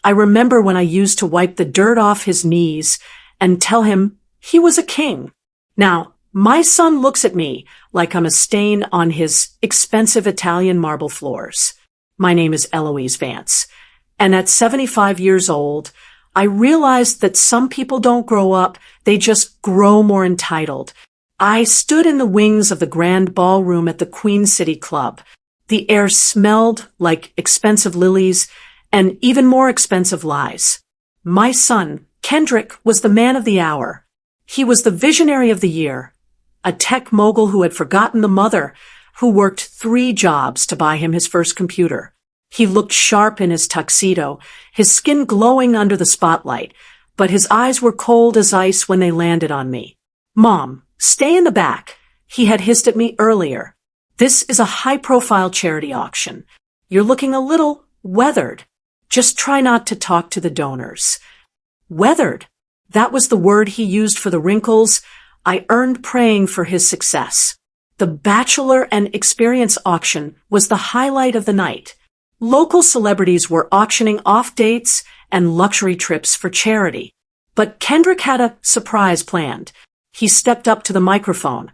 I remember when I used to wipe the dirt off his knees and tell him he was a king. Now, my son looks at me like I'm a stain on his expensive Italian marble floors. My name is Eloise Vance, and at 75 years old, I realized that some people don't grow up, they just grow more entitled. I stood in the wings of the grand ballroom at the Queen City Club. The air smelled like expensive lilies and even more expensive lies. My son, Kendrick, was the man of the hour. He was the visionary of the year, a tech mogul who had forgotten the mother who worked 3 jobs to buy him his first computer. He looked sharp in his tuxedo, his skin glowing under the spotlight, but his eyes were cold as ice when they landed on me. "Mom, stay in the back," he had hissed at me earlier. "This is a high-profile charity auction. You're looking a little weathered. Just try not to talk to the donors." Weathered. That was the word he used for the wrinkles I earned praying for his success. The Bachelor and Experience auction was the highlight of the night. Local celebrities were auctioning off dates and luxury trips for charity. But Kendrick had a surprise planned. He stepped up to the microphone,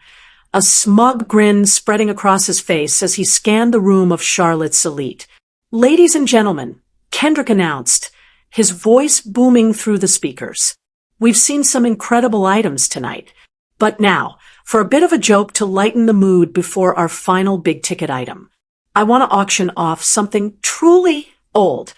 a smug grin spreading across his face as he scanned the room of Charlotte's elite. "Ladies and gentlemen," Kendrick announced, his voice booming through the speakers. "We've seen some incredible items tonight. But now, for a bit of a joke to lighten the mood before our final big-ticket item, I want to auction off something truly old."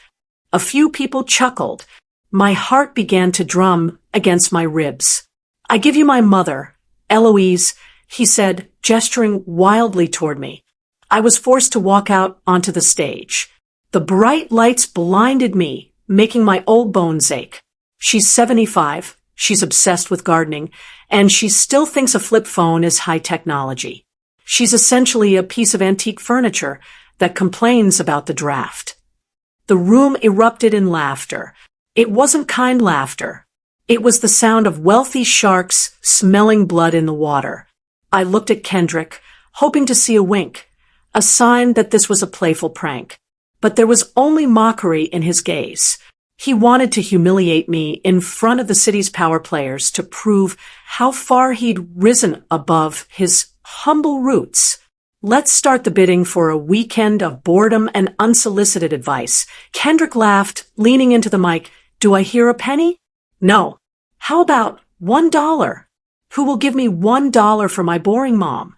A few people chuckled. My heart began to drum against my ribs. "I give you my mother, Eloise," he said, gesturing wildly toward me. I was forced to walk out onto the stage. The bright lights blinded me, making my old bones ache. She's 75, she's obsessed with gardening, and she still thinks a flip phone is high technology. She's essentially a piece of antique furniture that complains about the draft. The room erupted in laughter. It wasn't kind laughter. It was the sound of wealthy sharks smelling blood in the water. I looked at Kendrick, hoping to see a wink, a sign that this was a playful prank. But there was only mockery in his gaze. He wanted to humiliate me in front of the city's power players to prove how far he'd risen above his humble roots. "Let's start the bidding for a weekend of boredom and unsolicited advice." Kendrick laughed, leaning into the mic. "Do I hear a penny?" "No." "How about $1? Who will give me $1 for my boring mom?"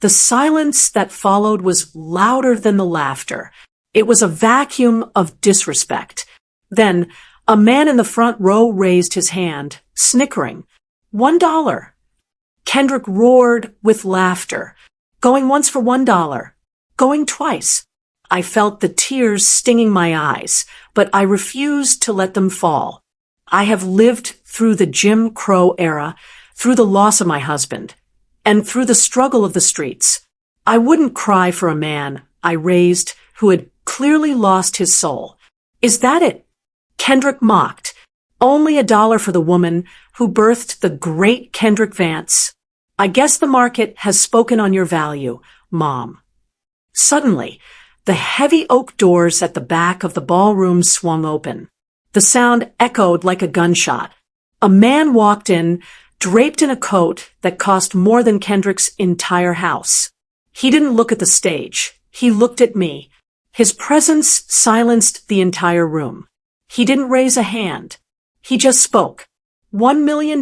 The silence that followed was louder than the laughter. It was a vacuum of disrespect. Then, a man in the front row raised his hand, snickering. $1. Kendrick roared with laughter. "Going once for $1. Going twice." I felt the tears stinging my eyes, but I refused to let them fall. I have lived through the Jim Crow era, through the loss of my husband, and through the struggle of the streets. I wouldn't cry for a man I raised who had clearly lost his soul. "Is that it?" Kendrick mocked. "Only $1 for the woman who birthed the great Kendrick Vance. I guess the market has spoken on your value, Mom." Suddenly, the heavy oak doors at the back of the ballroom swung open. The sound echoed like a gunshot. A man walked in, draped in a coat that cost more than Kendrick's entire house. He didn't look at the stage. He looked at me. His presence silenced the entire room. He didn't raise a hand. He just spoke. $1 million.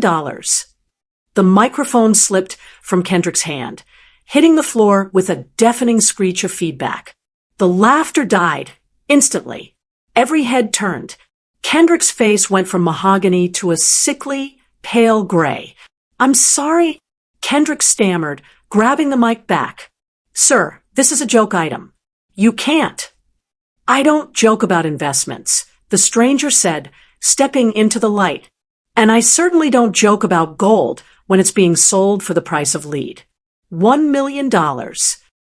The microphone slipped from Kendrick's hand, hitting the floor with a deafening screech of feedback. The laughter died instantly. Every head turned. Kendrick's face went from mahogany to a sickly, pale gray. "I'm sorry," Kendrick stammered, grabbing the mic back. "Sir, this is a joke item. You can't." "I don't joke about investments," the stranger said, stepping into the light. "And I certainly don't joke about gold when it's being sold for the price of lead. $1 million.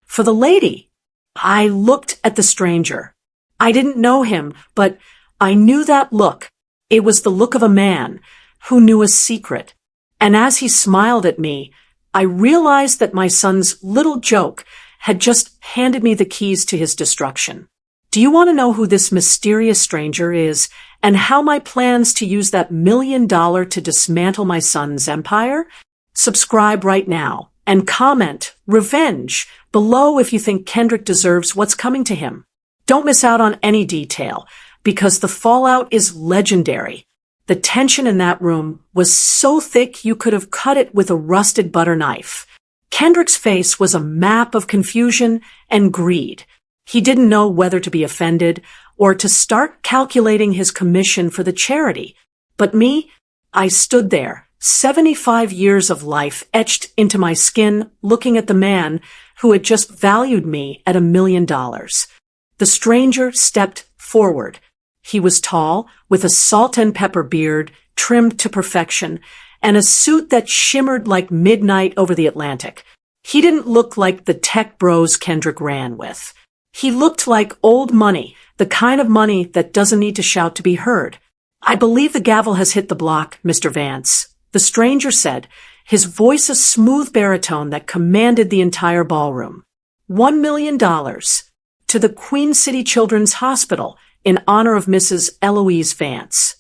For the lady." I looked at the stranger. I didn't know him, but I knew that look. It was the look of a man who knew a secret. And as he smiled at me, I realized that my son's little joke had just handed me the keys to his destruction. Do you want to know who this mysterious stranger is and how my plans to use that $1 million to dismantle my son's empire? Subscribe right now and comment revenge below if you think Kendrick deserves what's coming to him. Don't miss out on any detail because the fallout is legendary. The tension in that room was so thick you could have cut it with a rusted butter knife. Kendrick's face was a map of confusion and greed. He didn't know whether to be offended or to start calculating his commission for the charity. But me, I stood there, 75 years of life etched into my skin, looking at the man who had just valued me at $1 million. The stranger stepped forward. He was tall, with a salt and pepper beard trimmed to perfection, and a suit that shimmered like midnight over the Atlantic. He didn't look like the tech bros Kendrick ran with. He looked like old money, the kind of money that doesn't need to shout to be heard. "I believe the gavel has hit the block, Mr. Vance," the stranger said, his voice a smooth baritone that commanded the entire ballroom. $1 million to the Queen City Children's Hospital in honor of Mrs. Eloise Vance.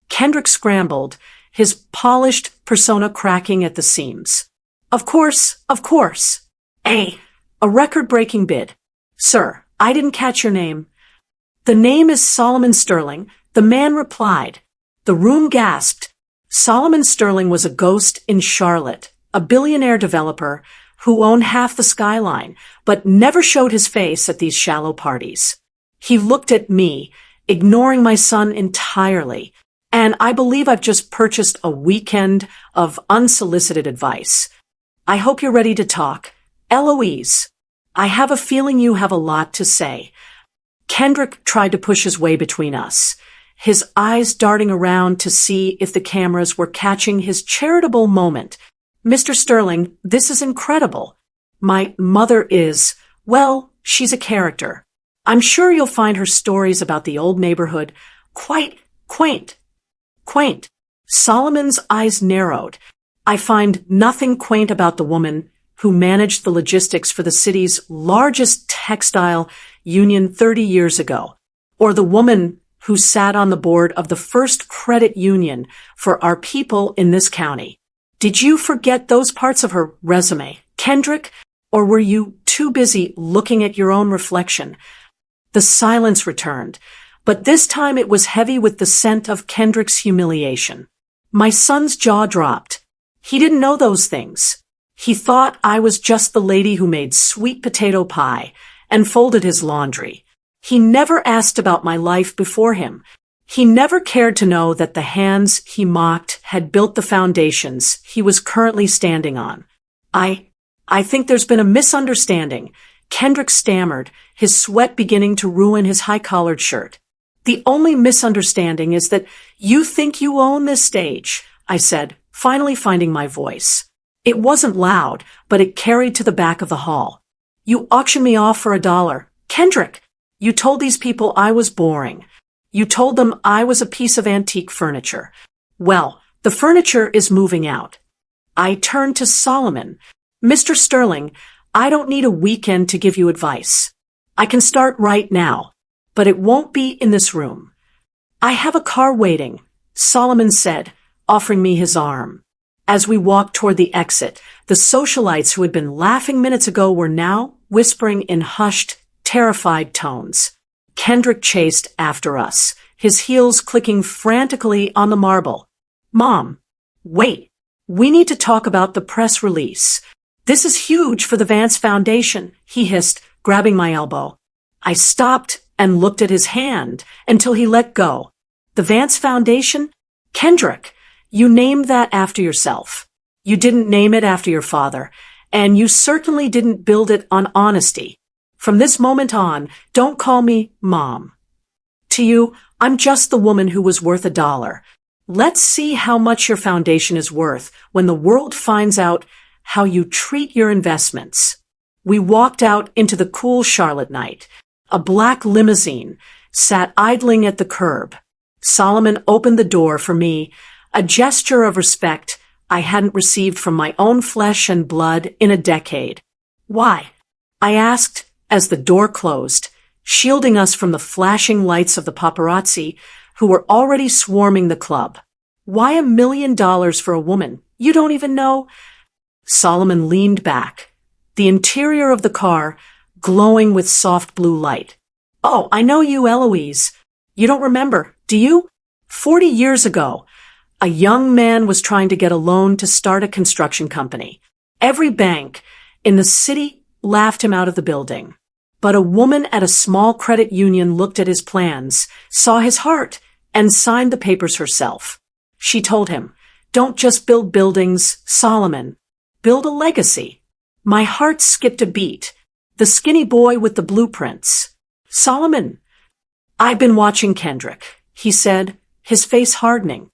Kendrick scrambled, his polished persona cracking at the seams. Of course. A record-breaking bid. Sir, I didn't catch your name." "The name is Solomon Sterling," the man replied. The room gasped. Solomon Sterling was a ghost in Charlotte, a billionaire developer who owned half the skyline, but never showed his face at these shallow parties. He looked at me, ignoring my son entirely, and I believe I've just purchased a weekend of unsolicited advice. "I hope you're ready to talk. Eloise, I have a feeling you have a lot to say." Kendrick tried to push his way between us, his eyes darting around to see if the cameras were catching his charitable moment. "Mr. Sterling, this is incredible. My mother is, well, she's a character. I'm sure you'll find her stories about the old neighborhood quite quaint." "Quaint." Solomon's eyes narrowed. "I find nothing quaint about the woman who managed the logistics for the city's largest textile union 30 years ago, or the woman who sat on the board of the first credit union for our people in this county. Did you forget those parts of her resume, Kendrick, or were you too busy looking at your own reflection?" The silence returned, but this time it was heavy with the scent of Kendrick's humiliation. My son's jaw dropped. He didn't know those things. He thought I was just the lady who made sweet potato pie and folded his laundry. He never asked about my life before him. He never cared to know that the hands he mocked had built the foundations he was currently standing on. I think there's been a misunderstanding," Kendrick stammered, his sweat beginning to ruin his high-collared shirt. "The only misunderstanding is that you think you own this stage," I said, finally finding my voice. It wasn't loud, but it carried to the back of the hall. "You auctioned me off for $1. Kendrick, you told these people I was boring. You told them I was a piece of antique furniture. Well, the furniture is moving out." I turned to Solomon. "Mr. Sterling, I don't need a weekend to give you advice. I can start right now, but it won't be in this room." "I have a car waiting," Solomon said, offering me his arm. As we walked toward the exit, the socialites who had been laughing minutes ago were now whispering in hushed, terrified tones. Kendrick chased after us, his heels clicking frantically on the marble. "Mom, wait. We need to talk about the press release. This is huge for the Vance Foundation," he hissed, grabbing my elbow. I stopped and looked at his hand until he let go. "The Vance Foundation? Kendrick, you named that after yourself. You didn't name it after your father, and you certainly didn't build it on honesty. From this moment on, don't call me Mom. To you, I'm just the woman who was worth $1. Let's see how much your foundation is worth when the world finds out how you treat your investments." We walked out into the cool Charlotte night. A black limousine sat idling at the curb. Solomon opened the door for me, a gesture of respect I hadn't received from my own flesh and blood in a decade. "Why?" I asked as the door closed. shielding us from the flashing lights of the paparazzi who were already swarming the club. Why $1 million for a woman you don't even know? Solomon leaned back, the interior of the car glowing with soft blue light. Oh, I know you, Eloise. You don't remember, do you? 40 years ago, a young man was trying to get a loan to start a construction company. Every bank in the city laughed him out of the building. But a woman at a small credit union looked at his plans, saw his heart, and signed the papers herself. She told him, "Don't just build buildings, Solomon. Build a legacy." My heart skipped a beat. The skinny boy with the blueprints. "Solomon, I've been watching Kendrick," he said, his face hardening.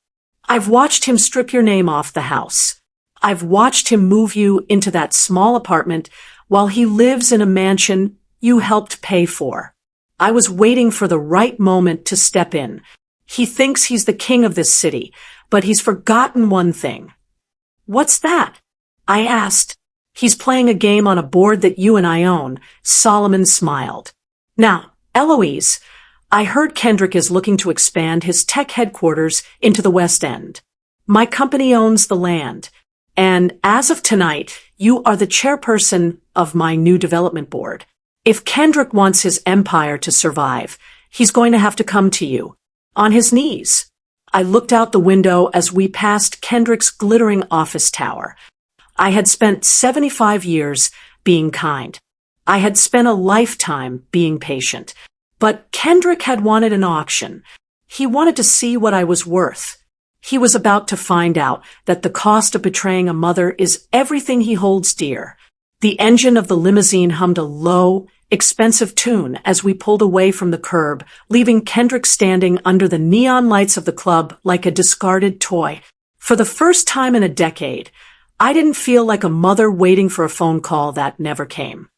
"I've watched him strip your name off the house. I've watched him move you into that small apartment while he lives in a mansion you helped pay for. I was waiting for the right moment to step in. He thinks he's the king of this city, but he's forgotten one thing." "What's that?" I asked. "He's playing a game on a board that you and I own," Solomon smiled. "Now, Eloise, I heard Kendrick is looking to expand his tech headquarters into the West End. My company owns the land, and as of tonight, you are the chairperson of my new development board. If Kendrick wants his empire to survive, he's going to have to come to you, on his knees." I looked out the window as we passed Kendrick's glittering office tower. I had spent 75 years being kind. I had spent a lifetime being patient. But Kendrick had wanted an auction. He wanted to see what I was worth. He was about to find out that the cost of betraying a mother is everything he holds dear. The engine of the limousine hummed a low, expensive tune as we pulled away from the curb, leaving Kendrick standing under the neon lights of the club like a discarded toy. For the first time in a decade, I didn't feel like a mother waiting for a phone call that never came.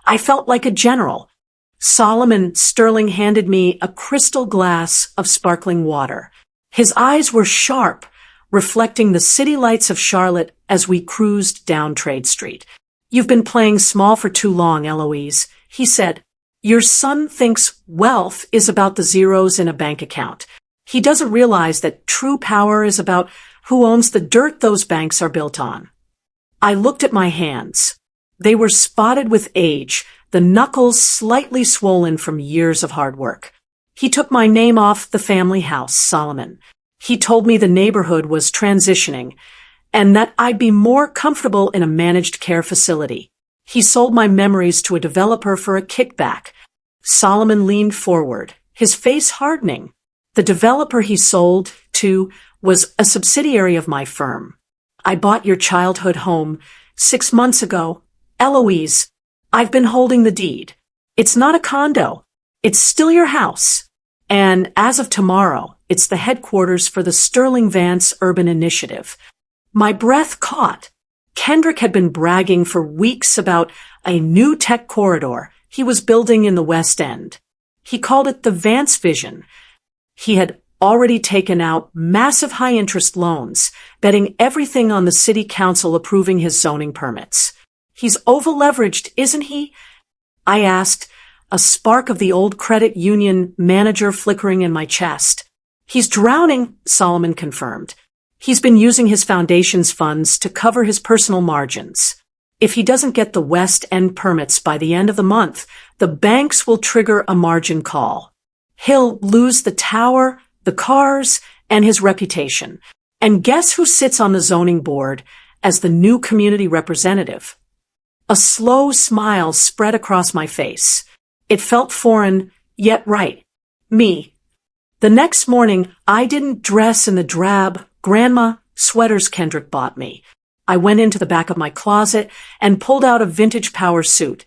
I felt like a general. Solomon Sterling handed me a crystal glass of sparkling water. His eyes were sharp, reflecting the city lights of Charlotte as we cruised down Trade Street. "You've been playing small for too long, Eloise," he said. "Your son thinks wealth is about the zeros in a bank account. He doesn't realize that true power is about who owns the dirt those banks are built on." I looked at my hands. They were spotted with age, the knuckles slightly swollen from years of hard work. "He took my name off the family house, Solomon. He told me the neighborhood was transitioning and that I'd be more comfortable in a managed care facility. He sold my memories to a developer for a kickback." Solomon leaned forward, his face hardening. "The developer he sold to was a subsidiary of my firm. I bought your childhood home 6 months ago. Eloise, I've been holding the deed. It's not a condo. It's still your house. And as of tomorrow, it's the headquarters for the Sterling Vance Urban Initiative." My breath caught. Kendrick had been bragging for weeks about a new tech corridor he was building in the West End. He called it the Vance Vision. He had already taken out massive high-interest loans, betting everything on the city council approving his zoning permits. "He's over-leveraged, isn't he?" I asked, a spark of the old credit union manager flickering in my chest. "He's drowning," Solomon confirmed. "He's been using his foundation's funds to cover his personal margins. If he doesn't get the West End permits by the end of the month, the banks will trigger a margin call. He'll lose the tower, the cars, and his reputation. And guess who sits on the zoning board as the new community representative?" A slow smile spread across my face. It felt foreign, yet right. Me. The next morning, I didn't dress in the drab grandma sweaters Kendrick bought me. I went into the back of my closet and pulled out a vintage power suit,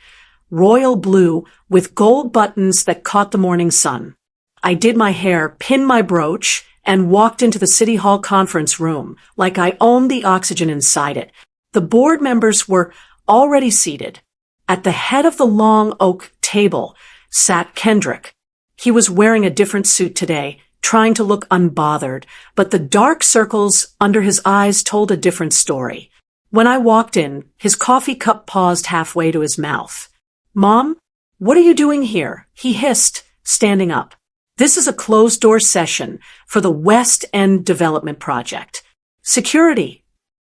royal blue with gold buttons that caught the morning sun. I did my hair, pinned my brooch, and walked into the City Hall conference room like I owned the oxygen inside it. The board members were already seated. At the head of the long oak table sat Kendrick. He was wearing a different suit today, trying to look unbothered, but the dark circles under his eyes told a different story. When I walked in, his coffee cup paused halfway to his mouth. "Mom, What are you doing here? He hissed, standing up. This is a closed-door session for the West End Development Project. Security.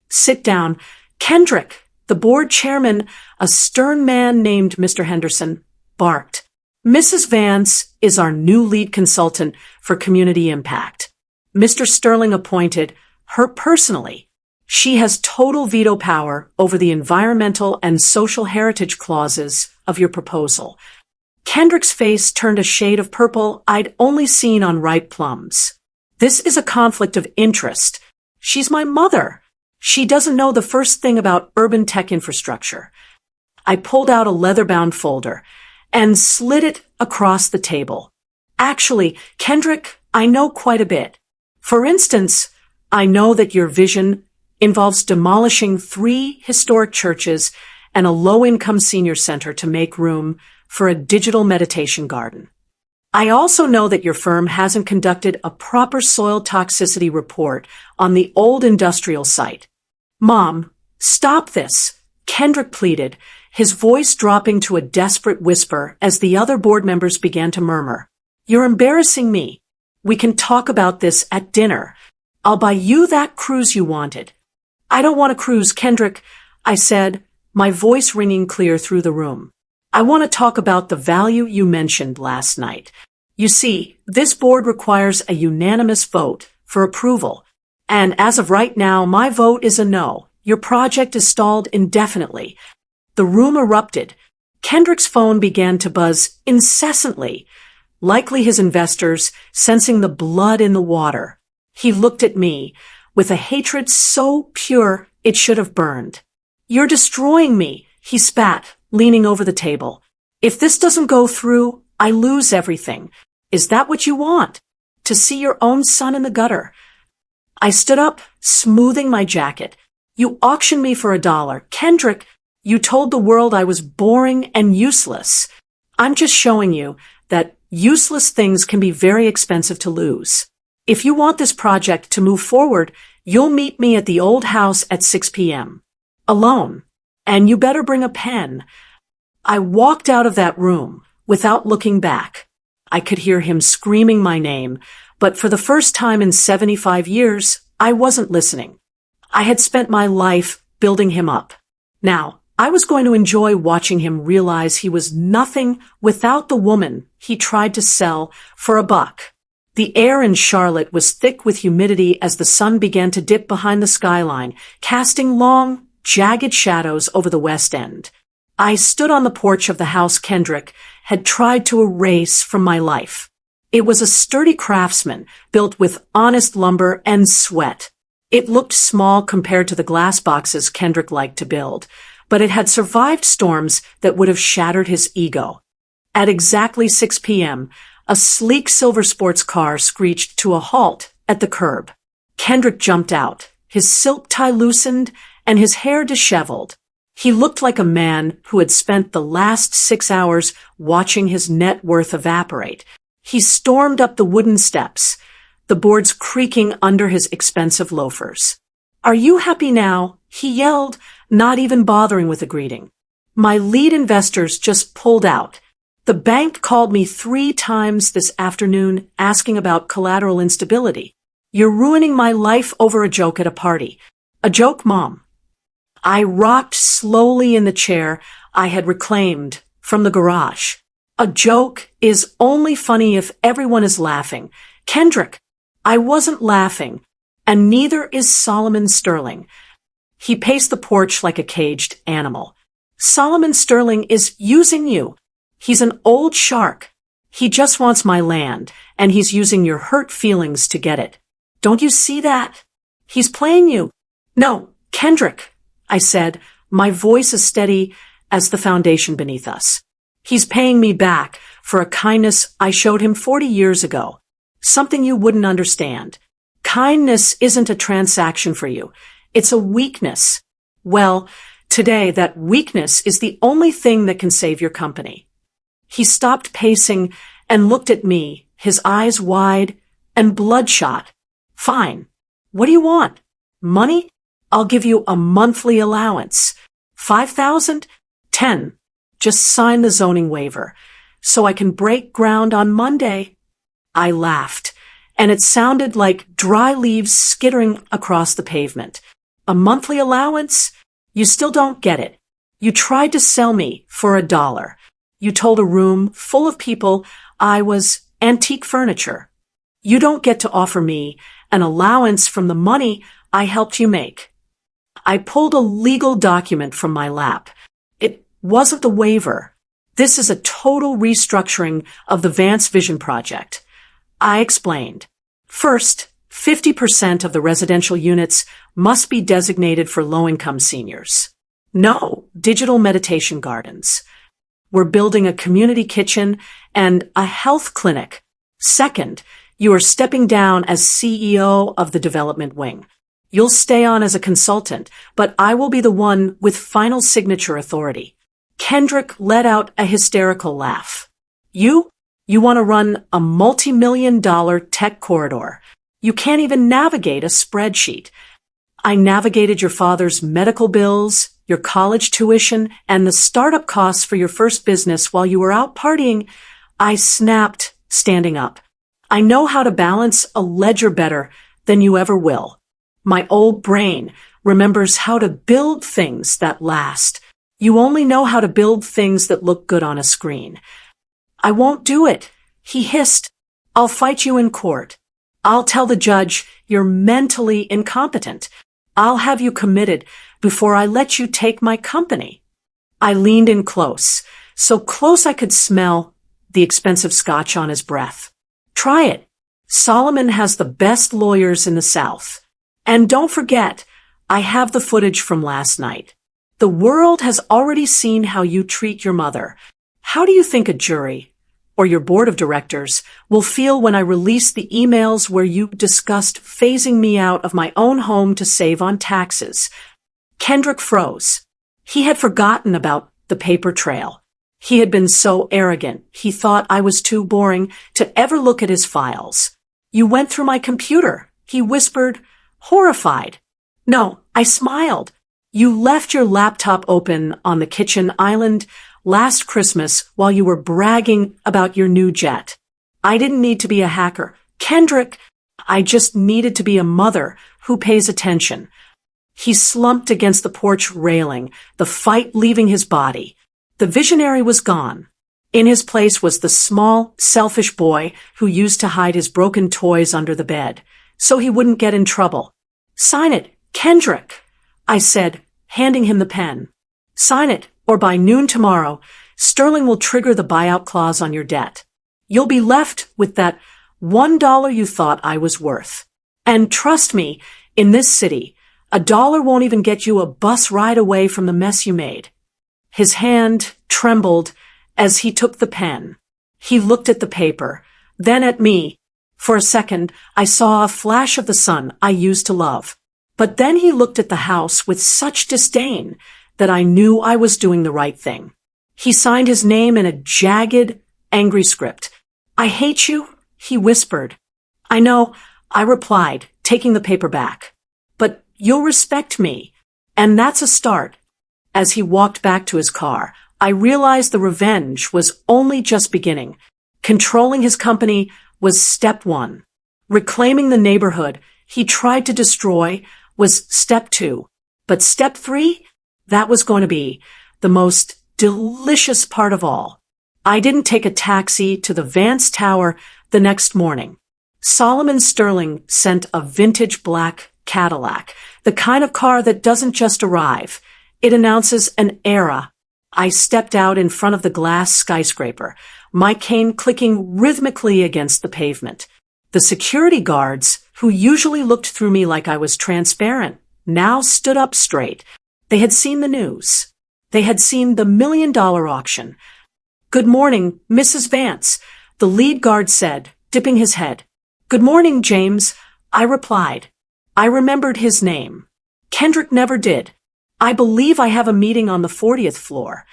Sit down. Kendrick, the board chairman, a stern man named Mr. Henderson, barked. Mrs. Vance is our new lead consultant for community impact. Mr. Sterling appointed her personally. She has total veto power over the environmental and social heritage clauses of your proposal. Kendrick's face turned a shade of purple I'd only seen on ripe plums. This is a conflict of interest. She's my mother. She doesn't know the first thing about urban tech infrastructure. I pulled out a leather-bound folder and slid it across the table. Actually, Kendrick, I know quite a bit. For instance, I know that your vision involves demolishing 3 historic churches and a low-income senior center to make room for a digital meditation garden. I also know that your firm hasn't conducted a proper soil toxicity report on the old industrial site. Mom, stop this, Kendrick pleaded, his voice dropping to a desperate whisper as the other board members began to murmur. You're embarrassing me. We can talk about this at dinner. I'll buy you that cruise you wanted. I don't want a cruise, Kendrick, I said, my voice ringing clear through the room. I want to talk about the value you mentioned last night. You see, this board requires a unanimous vote for approval. And as of right now, my vote is a no. Your project is stalled indefinitely. The room erupted. Kendrick's phone began to buzz incessantly, likely his investors sensing the blood in the water. He looked at me with a hatred so pure it should have burned. You're destroying me, he spat, leaning over the table. If this doesn't go through, I lose everything. Is that what you want? To see your own son in the gutter? I stood up, smoothing my jacket. You auctioned me for $1. Kendrick, you told the world I was boring and useless. I'm just showing you that useless things can be very expensive to lose. If you want this project to move forward, you'll meet me at the old house at 6 p.m. Alone. And you better bring a pen. I walked out of that room without looking back. I could hear him screaming my name, but for the first time in 75 years, I wasn't listening. I had spent my life building him up. Now, I was going to enjoy watching him realize he was nothing without the woman he tried to sell for $1. The air in Charlotte was thick with humidity as the sun began to dip behind the skyline, casting long, jagged shadows over the West End. I stood on the porch of the house Kendrick had tried to erase from my life. It was a sturdy craftsman built with honest lumber and sweat. It looked small compared to the glass boxes Kendrick liked to build, but it had survived storms that would have shattered his ego. At exactly 6 p.m., a sleek silver sports car screeched to a halt at the curb. Kendrick jumped out, his silk tie loosened and his hair disheveled. He looked like a man who had spent the last 6 hours watching his net worth evaporate. He stormed up the wooden steps, the boards creaking under his expensive loafers. Are you happy now? He yelled, not even bothering with a greeting. My lead investors just pulled out. The bank called me 3 times this afternoon asking about collateral instability. You're ruining my life over a joke at a party. A joke, Mom. I rocked slowly in the chair I had reclaimed from the garage. A joke is only funny if everyone is laughing. Kendrick, I wasn't laughing, and neither is Solomon Sterling. He paced the porch like a caged animal. Solomon Sterling is using you. He's an old shark. He just wants my land, and he's using your hurt feelings to get it. Don't you see that? He's playing you. No, Kendrick, I said, my voice as steady as the foundation beneath us. He's paying me back for a kindness I showed him 40 years ago. Something you wouldn't understand. Kindness isn't a transaction for you. It's a weakness. Well, today that weakness is the only thing that can save your company. He stopped pacing and looked at me, his eyes wide and bloodshot. Fine. What do you want? Money? I'll give you a monthly allowance. 5,000? 10. Just sign the zoning waiver, so I can break ground on Monday." I laughed, and it sounded like dry leaves skittering across the pavement. "A monthly allowance? You still don't get it. You tried to sell me for $1. You told a room full of people I was antique furniture. You don't get to offer me an allowance from the money I helped you make." I pulled a legal document from my lap. It wasn't the waiver. "This is a total restructuring of the Vance Vision Project." I explained. "First, 50% of the residential units must be designated for low-income seniors. No digital meditation gardens. We're building a community kitchen and a health clinic. Second, you are stepping down as CEO of the development wing. You'll stay on as a consultant, but I will be the one with final signature authority." Kendrick let out a hysterical laugh. You want to run a multi-million-dollar tech corridor. You can't even navigate a spreadsheet. I navigated your father's medical bills, your college tuition, and the startup costs for your first business while you were out partying. I snapped, standing up. "I know how to balance a ledger better than you ever will. My old brain remembers how to build things that last. You only know how to build things that look good on a screen." "I won't do it," he hissed. "I'll fight you in court. I'll tell the judge you're mentally incompetent. I'll have you committed before I let you take my company." I leaned in close, so close I could smell the expensive scotch on his breath. "Try it. Solomon has the best lawyers in the South. And don't forget, I have the footage from last night. The world has already seen how you treat your mother. How do you think a jury, or your board of directors, will feel when I release the emails where you discussed phasing me out of my own home to save on taxes?" Kendrick froze. He had forgotten about the paper trail. He had been so arrogant, he thought I was too boring to ever look at his files. "You went through my computer," he whispered, horrified. "No," I smiled. "You left your laptop open on the kitchen island last Christmas while you were bragging about your new jet. I didn't need to be a hacker. Kendrick, I just needed to be a mother who pays attention." He slumped against the porch railing, the fight leaving his body. The visionary was gone. In his place was the small, selfish boy who used to hide his broken toys under the bed, so he wouldn't get in trouble. "Sign it, Kendrick," I said, handing him the pen. "Sign it, or by noon tomorrow, Sterling will trigger the buyout clause on your debt. You'll be left with that $1 you thought I was worth. And trust me, in this city, $1 won't even get you a bus ride away from the mess you made." His hand trembled as he took the pen. He looked at the paper, then at me. For a second, I saw a flash of the sun I used to love. But then he looked at the house with such disdain that I knew I was doing the right thing. He signed his name in a jagged, angry script. "I hate you," he whispered. "I know," I replied, taking the paper back. "But you'll respect me, and that's a start." As he walked back to his car, I realized the revenge was only just beginning. Controlling his company was step one. Reclaiming the neighborhood he tried to destroy was step two. But step three? That was going to be the most delicious part of all. I didn't take a taxi to the Vance Tower the next morning. Solomon Sterling sent a vintage black Cadillac, the kind of car that doesn't just arrive. It announces an era. I stepped out in front of the glass skyscraper, my cane clicking rhythmically against the pavement. The security guards, who usually looked through me like I was transparent, now stood up straight. They had seen the news. They had seen the $1 million auction. "Good morning, Mrs. Vance," the lead guard said, dipping his head. "Good morning, James," I replied. I remembered his name. Kendrick never did. "I believe I have a meeting on the 40th floor."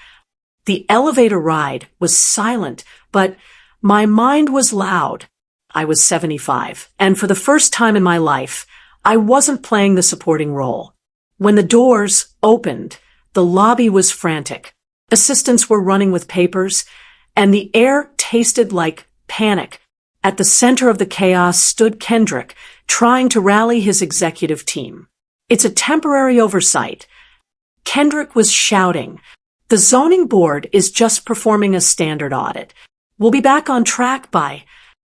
The elevator ride was silent, but my mind was loud. I was 75, and for the first time in my life, I wasn't playing the supporting role. When the doors opened, the lobby was frantic. Assistants were running with papers, and the air tasted like panic. At the center of the chaos stood Kendrick, trying to rally his executive team. "It's a temporary oversight." Kendrick was shouting. "The zoning board is just performing a standard audit. We'll be back on track by—"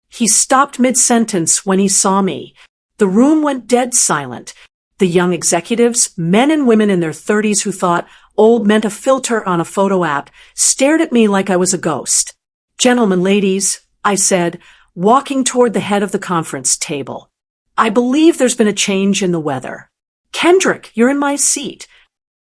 He stopped mid-sentence when he saw me. The room went dead silent. The young executives, men and women in their 30s who thought old meant a filter on a photo app, stared at me like I was a ghost. "Gentlemen, ladies," I said, walking toward the head of the conference table. "I believe there's been a change in the weather." "Kendrick, you're in my seat."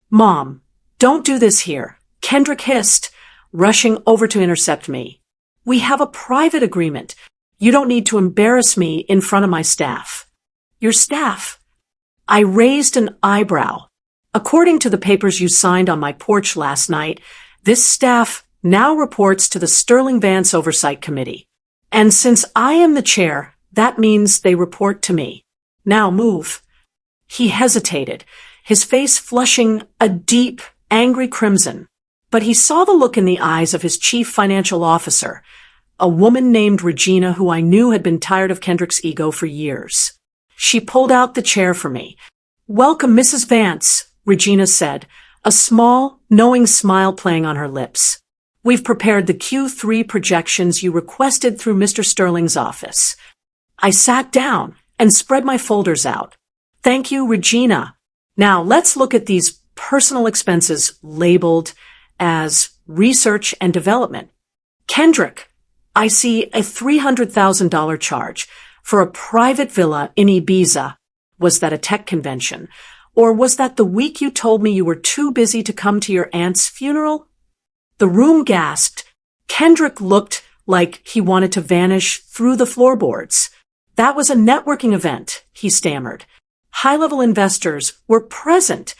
"Mom, don't do this here," Kendrick hissed, rushing over to intercept me. "We have a private agreement. You don't need to embarrass me in front of my staff." "Your staff?" I raised an eyebrow. "According to the papers you signed on my porch last night, this staff now reports to the Sterling Vance Oversight Committee. And since I am the chair, that means they report to me. Now move." He hesitated, his face flushing a deep, angry crimson. But he saw the look in the eyes of his chief financial officer, a woman named Regina who I knew had been tired of Kendrick's ego for years. She pulled out the chair for me. "Welcome, Mrs. Vance," Regina said, a small, knowing smile playing on her lips. "We've prepared the Q3 projections you requested through Mr. Sterling's office." I sat down and spread my folders out. "Thank you, Regina. Now let's look at these personal expenses labeled as research and development. Kendrick, I see a $300,000 charge for a private villa in Ibiza. Was that a tech convention? Or was that the week you told me you were too busy to come to your aunt's funeral?" The room gasped. Kendrick looked like he wanted to vanish through the floorboards. "That was a networking event," he stammered. "High-level investors were present.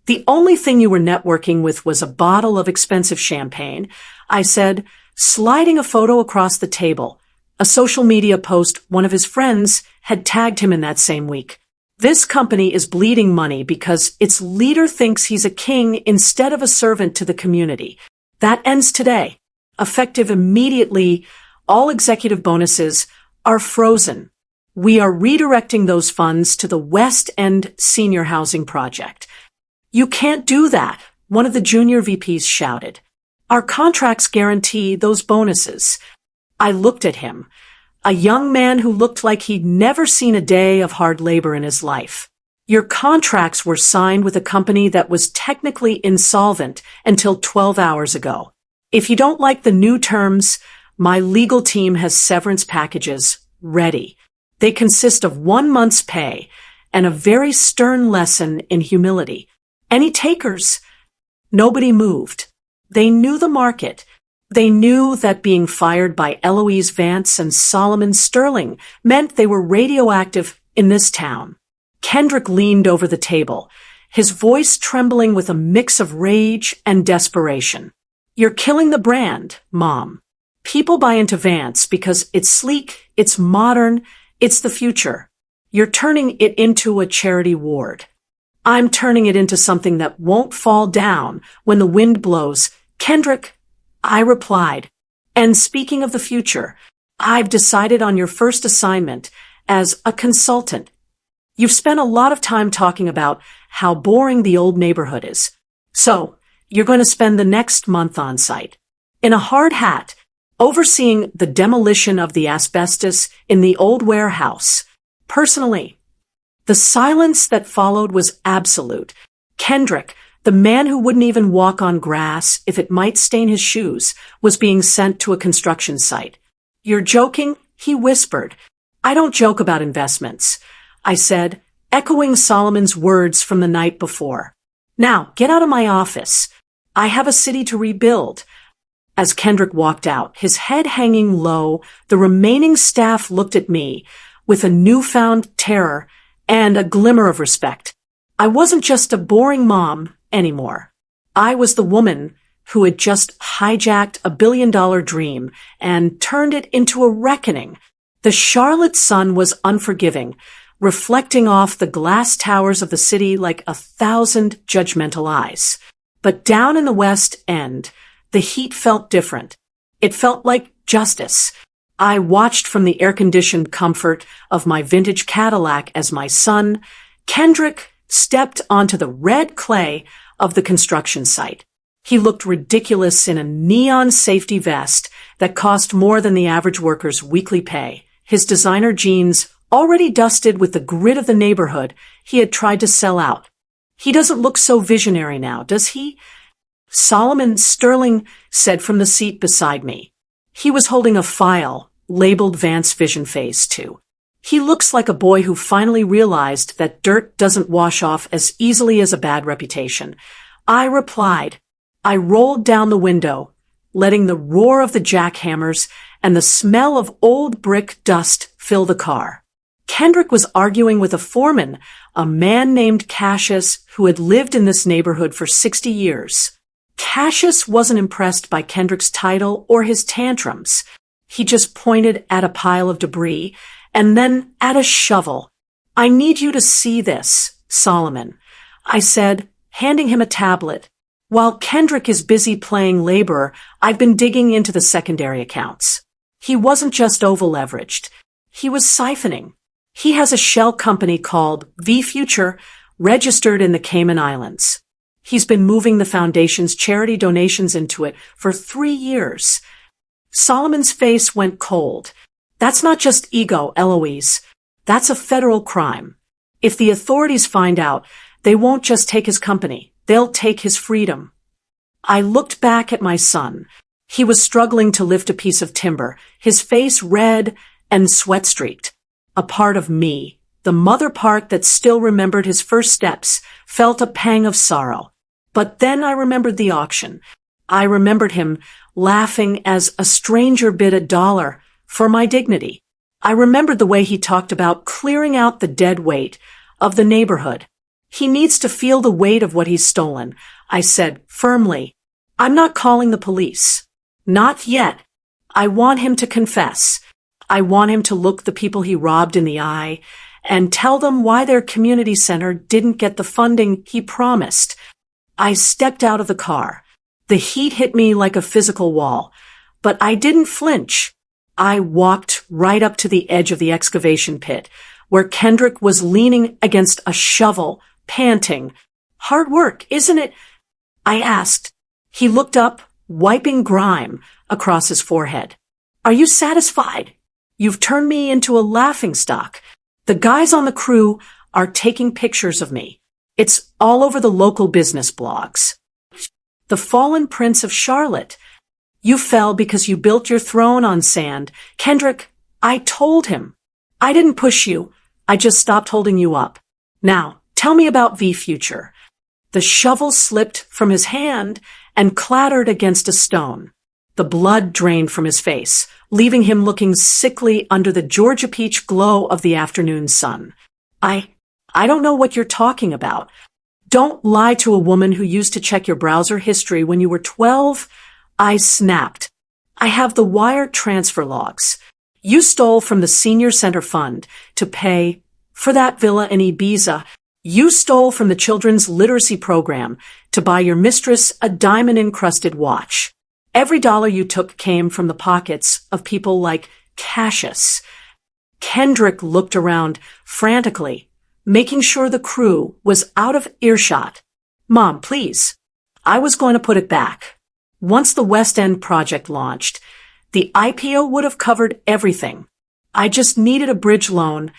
The only thing you were networking with was a bottle of expensive champagne," I said, sliding a photo across the table. A social media post one of his friends had tagged him in that same week. "This company is bleeding money because its leader thinks he's a king instead of a servant to the community. That ends today. Effective immediately, all executive bonuses are frozen. We are redirecting those funds to the West End Senior Housing Project." "You can't do that," one of the junior VPs shouted. "Our contracts guarantee those bonuses." I looked at him, a young man who looked like he'd never seen a day of hard labor in his life. "Your contracts were signed with a company that was technically insolvent until 12 hours ago. If you don't like the new terms, my legal team has severance packages ready. They consist of 1 month's pay and a very stern lesson in humility. Any takers?" Nobody moved. They knew the market. They knew that being fired by Eloise Vance and Solomon Sterling meant they were radioactive in this town. Kendrick leaned over the table, his voice trembling with a mix of rage and desperation. "You're killing the brand, Mom. People buy into Vance because it's sleek, it's modern, it's the future. You're turning it into a charity ward. I'm turning it into something that won't fall down when the wind blows." "Kendrick," I replied, "and speaking of the future, I've decided on your first assignment as a consultant. You've spent a lot of time talking about how boring the old neighborhood is. So, you're going to spend the next month on site, in a hard hat, overseeing the demolition of the asbestos in the old warehouse. Personally." The silence that followed was absolute. Kendrick, the man who wouldn't even walk on grass if it might stain his shoes, was being sent to a construction site. "You're joking?" he whispered. "I don't joke about investments," I said, echoing Solomon's words from the night before. "Now, get out of my office. I have a city to rebuild." As Kendrick walked out, his head hanging low, the remaining staff looked at me with a newfound terror and a glimmer of respect. I wasn't just a boring mom anymore. I was the woman who had just hijacked a billion-dollar dream and turned it into a reckoning. The Charlotte sun was unforgiving, reflecting off the glass towers of the city like 1,000 judgmental eyes. But down in the West End, the heat felt different. It felt like justice. I watched from the air-conditioned comfort of my vintage Cadillac as my son, Kendrick, stepped onto the red clay of the construction site. He looked ridiculous in a neon safety vest that cost more than the average worker's weekly pay. His designer jeans, already dusted with the grit of the neighborhood he had tried to sell out. He doesn't look so visionary now, does he? Solomon Sterling said from the seat beside me. He was holding a file labeled Vance Vision Phase 2. He looks like a boy who finally realized that dirt doesn't wash off as easily as a bad reputation. I replied. I rolled down the window, letting the roar of the jackhammers and the smell of old brick dust fill the car. Kendrick was arguing with a foreman, a man named Cassius, who had lived in this neighborhood for 60 years. Cassius wasn't impressed by Kendrick's title or his tantrums. He just pointed at a pile of debris and then at a shovel. I need you to see this, Solomon, I said, handing him a tablet. While Kendrick is busy playing laborer, I've been digging into the secondary accounts. He wasn't just over-leveraged. He was siphoning. He has a shell company called V Future, registered in the Cayman Islands. He's been moving the foundation's charity donations into it for 3 years. Solomon's face went cold. That's not just ego, Eloise. That's a federal crime. If the authorities find out, they won't just take his company. They'll take his freedom. I looked back at my son. He was struggling to lift a piece of timber, his face red and sweat-streaked. A part of me, the mother part that still remembered his first steps, felt a pang of sorrow. But then I remembered the auction. I remembered him laughing as a stranger bid $1 for my dignity. I remembered the way he talked about clearing out the dead weight of the neighborhood. He needs to feel the weight of what he's stolen, I said firmly. I'm not calling the police. Not yet. I want him to confess. I want him to look the people he robbed in the eye and tell them why their community center didn't get the funding he promised. I stepped out of the car. The heat hit me like a physical wall, but I didn't flinch. I walked right up to the edge of the excavation pit, where Kendrick was leaning against a shovel, panting. Hard work, isn't it? I asked. He looked up, wiping grime across his forehead. Are you satisfied? You've turned me into a laughingstock. The guys on the crew are taking pictures of me. It's all over the local business blogs. The fallen Prince of Charlotte. You fell because you built your throne on sand. Kendrick, I told him. I didn't push you. I just stopped holding you up. Now, tell me about V Future. The shovel slipped from his hand and clattered against a stone. The blood drained from his face, leaving him looking sickly under the Georgia peach glow of the afternoon sun. I don't know what you're talking about. Don't lie to a woman who used to check your browser history when you were 12. I snapped. I have the wire transfer logs. You stole from the Senior Center Fund to pay for that villa in Ibiza. You stole from the Children's Literacy Program to buy your mistress a diamond-encrusted watch. Every dollar you took came from the pockets of people like Cassius. Kendrick looked around frantically, making sure the crew was out of earshot. Mom, please. I was going to put it back. Once the West End project launched, the IPO would have covered everything. I just needed a bridge loan.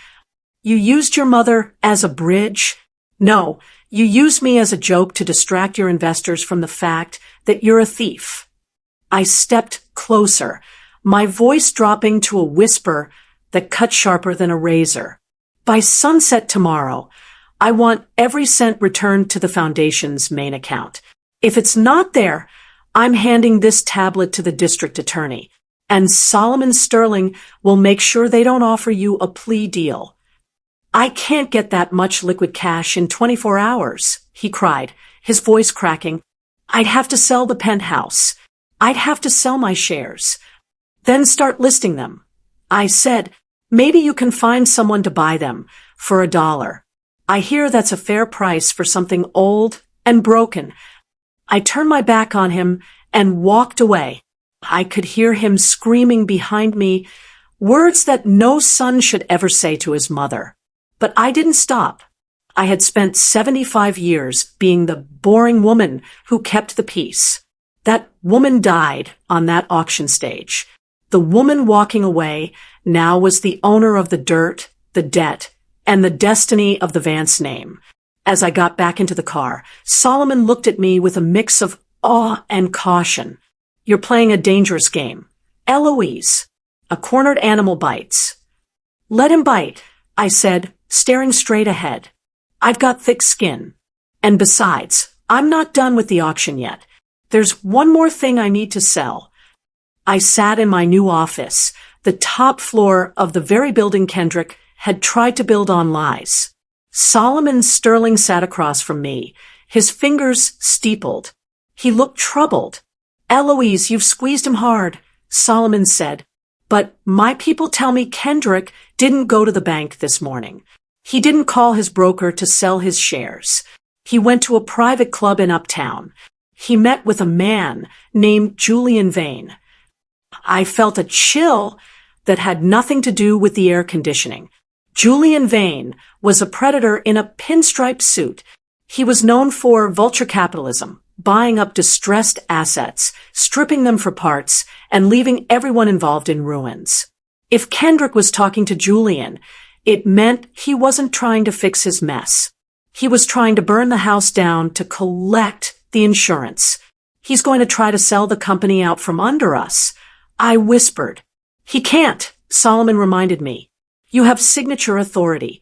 You used your mother as a bridge? No, you used me as a joke to distract your investors from the fact that you're a thief. I stepped closer, my voice dropping to a whisper that cut sharper than a razor. By sunset tomorrow, I want every cent returned to the foundation's main account. If it's not there, I'm handing this tablet to the district attorney, and Solomon Sterling will make sure they don't offer you a plea deal. I can't get that much liquid cash in 24 hours, he cried, his voice cracking. I'd have to sell the penthouse. I'd have to sell my shares. Then start listing them. I said, maybe you can find someone to buy them for $1. I hear that's a fair price for something old and broken. I turned my back on him and walked away. I could hear him screaming behind me, words that no son should ever say to his mother. But I didn't stop. I had spent 75 years being the boring woman who kept the peace. That woman died on that auction stage. The woman walking away now was the owner of the dirt, the debt, and the destiny of the Vance name. As I got back into the car, Solomon looked at me with a mix of awe and caution. You're playing a dangerous game. Eloise. A cornered animal bites. Let him bite, I said, staring straight ahead. I've got thick skin. And besides, I'm not done with the auction yet. There's one more thing I need to sell. I sat in my new office, the top floor of the very building Kendrick had tried to build on lies. Solomon Sterling sat across from me, his fingers steepled. He looked troubled. Eloise, you've squeezed him hard, Solomon said. But my people tell me Kendrick didn't go to the bank this morning. He didn't call his broker to sell his shares. He went to a private club in Uptown. He met with a man named Julian Vane. I felt a chill that had nothing to do with the air conditioning. Julian Vane was a predator in a pinstripe suit. He was known for vulture capitalism, buying up distressed assets, stripping them for parts, and leaving everyone involved in ruins. If Kendrick was talking to Julian, it meant he wasn't trying to fix his mess. He was trying to burn the house down to collect the insurance. He's going to try to sell the company out from under us. I whispered. He can't, Solomon reminded me. You have signature authority.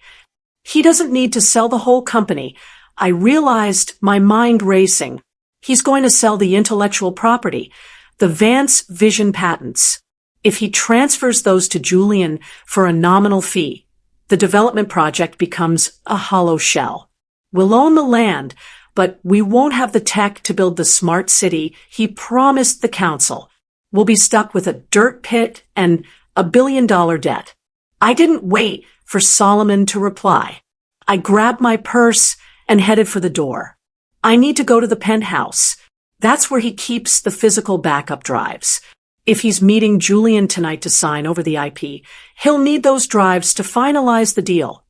He doesn't need to sell the whole company. I realized, my mind racing. He's going to sell the intellectual property, the Vance Vision patents. If he transfers those to Julian for a nominal fee, the development project becomes a hollow shell. We'll own the land, but we won't have the tech to build the smart city he promised the council. We'll be stuck with a dirt pit and $1 billion debt. I didn't wait for Solomon to reply. I grabbed my purse and headed for the door. I need to go to the penthouse. That's where he keeps the physical backup drives. If he's meeting Julian tonight to sign over the IP, he'll need those drives to finalize the deal.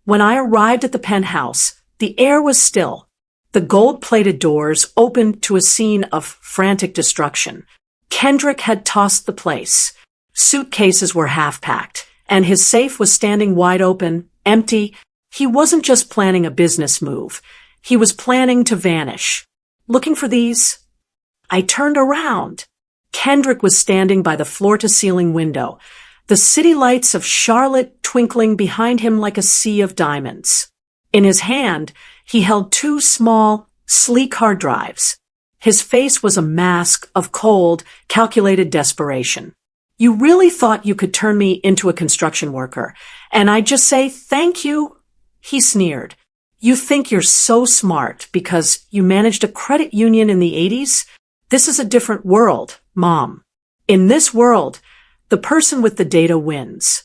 When I arrived at the penthouse, the air was still. The gold-plated doors opened to a scene of frantic destruction. Kendrick had tossed the place. Suitcases were half-packed, and his safe was standing wide open, empty. He wasn't just planning a business move. He was planning to vanish. Looking for these? I turned around. Kendrick was standing by the floor-to-ceiling window, the city lights of Charlotte twinkling behind him like a sea of diamonds. In his hand, he held two small, sleek hard drives. His face was a mask of cold, calculated desperation. You really thought you could turn me into a construction worker, and I'd just say thank you? He sneered. You think you're so smart because you managed a credit union in the 80s? This is a different world, Mom. In this world, the person with the data wins.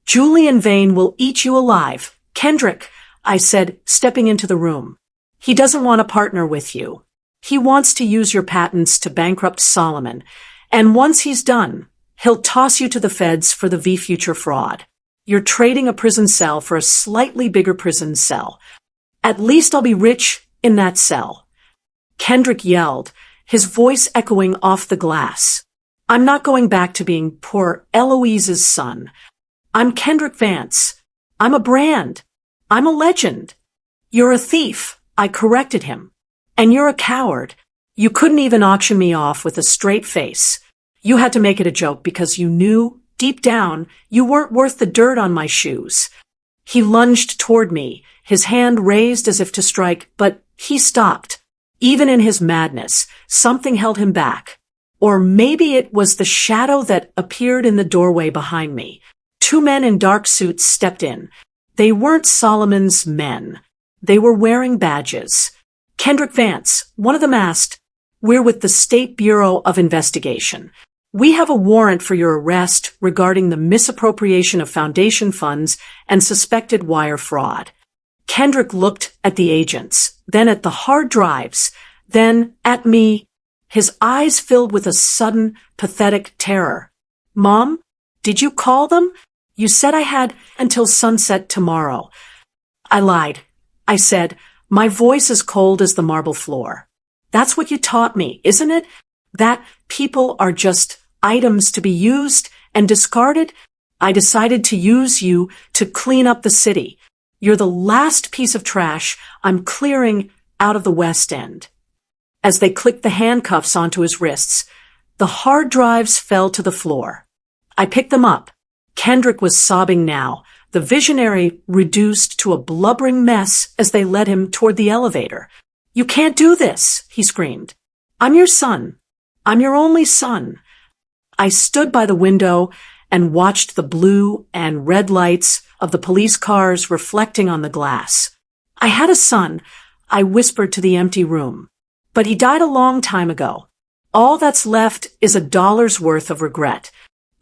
Julian Vane will eat you alive. Kendrick, I said, stepping into the room. He doesn't want to partner with you. He wants to use your patents to bankrupt Solomon, and once he's done, he'll toss you to the feds for the V-Future fraud. You're trading a prison cell for a slightly bigger prison cell. At least I'll be rich in that cell. Kendrick yelled, his voice echoing off the glass. I'm not going back to being poor Eloise's son. I'm Kendrick Vance. I'm a brand. I'm a legend. You're a thief, I corrected him. And you're a coward. You couldn't even auction me off with a straight face. You had to make it a joke because you knew, deep down, you weren't worth the dirt on my shoes. He lunged toward me, his hand raised as if to strike, but he stopped. Even in his madness, something held him back. Or maybe it was the shadow that appeared in the doorway behind me. Two men in dark suits stepped in. They weren't Solomon's men. They were wearing badges. Kendrick Vance, one of them asked, "We're with the State Bureau of Investigation. We have a warrant for your arrest regarding the misappropriation of foundation funds and suspected wire fraud." Kendrick looked at the agents, then at the hard drives. then at me, his eyes filled with a sudden, pathetic terror. Mom, did you call them? You said I had until sunset tomorrow. I lied. I said, my voice as cold as the marble floor. That's what you taught me, isn't it? That people are just items to be used and discarded? I decided to use you to clean up the city. You're the last piece of trash I'm clearing out of the West End. As they clicked the handcuffs onto his wrists, the hard drives fell to the floor. I picked them up. Kendrick was sobbing now, the visionary reduced to a blubbering mess as they led him toward the elevator. You can't do this, he screamed. I'm your son. I'm your only son. I stood by the window and watched the blue and red lights of the police cars reflecting on the glass. I had a son, I whispered to the empty room. But he died a long time ago. All that's left is $1's worth of regret.